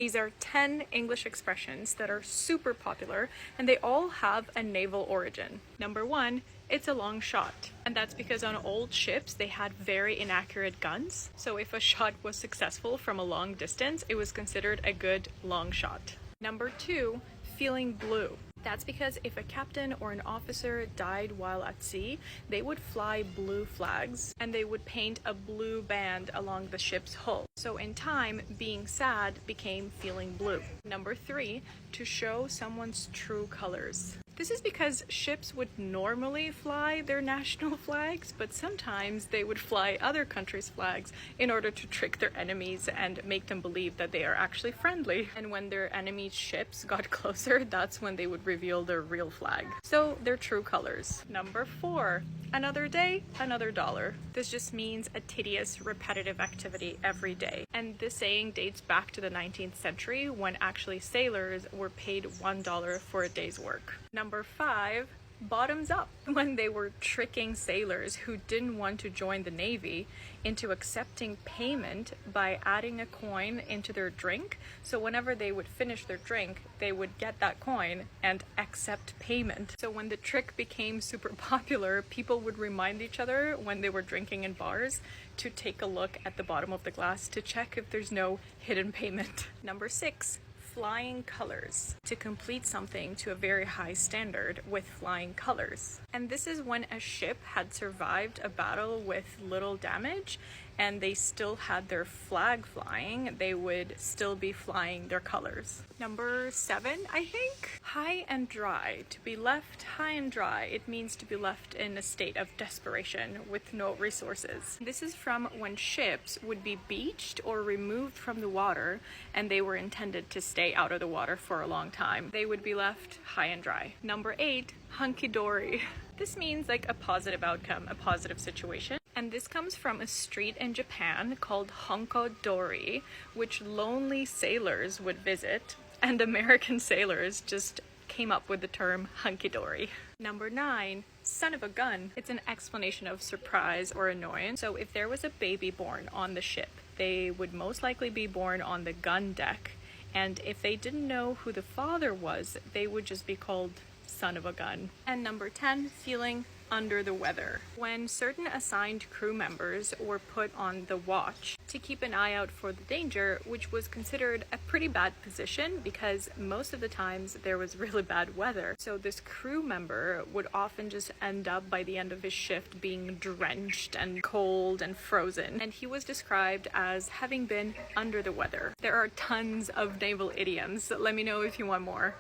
These are 10 English expressions that are super popular, and they all have a naval origin. Number 1, it's a long shot. And that's because on old ships, they had very inaccurate guns. So if a shot was successful from a long distance, it was considered a good long shot. Number 2, feeling blue. That's because if a captain or an officer died while at sea, they would fly blue flags and they would paint a blue band along the ship's hull. So in time, being sad became feeling blue. Number 3, to show someone's true colors. This is because ships would normally fly their national flags, but sometimes they would fly other countries' flags in order to trick their enemies and make them believe that they are actually friendly. And when their enemies' ships got closer, that's when they would reveal their real flag. So their true colors. Number 4, another day, another dollar. This just means a tedious, repetitive activity every day. And this saying dates back to the 19th century when actually sailors were paid $1 for a day's work. Number 5, bottoms up, when they were tricking sailors who didn't want to join the Navy into accepting payment by adding a coin into their drink. So whenever they would finish their drink, they would get that coin and accept payment. So when the trick became super popular, people would remind each other when they were drinking in bars to take a look at the bottom of the glass to check if there's no hidden payment. Number 6, flying colors. To complete something to a very high standard with flying colors. And this is when a ship had survived a battle with little damage and they still had their flag flying, they would still be flying their colors. Number 7, I think. High and dry. To be left high and dry, it means to be left in a state of desperation with no resources. This is from when ships would be beached or removed from the water and they were intended to stay out of the water for a long time. They would be left high and dry. Number 8, hunky-dory. This means like a positive outcome, a positive situation. And this comes from a street in Japan called Honko-dori, which lonely sailors would visit, and American sailors just came up with the term hunky-dory. Number 9, son of a gun. It's an explanation of surprise or annoyance. So if there was a baby born on the ship, they would most likely be born on the gun deck. And if they didn't know who the father was, they would just be called son of a gun. And number 10, feeling under the weather. When certain assigned crew members were put on the watch to keep an eye out for the danger, which was considered a pretty bad position because most of the times there was really bad weather. So this crew member would often just end up by the end of his shift being drenched and cold and frozen. And he was described as having been under the weather. There are tons of naval idioms. Let me know if you want more.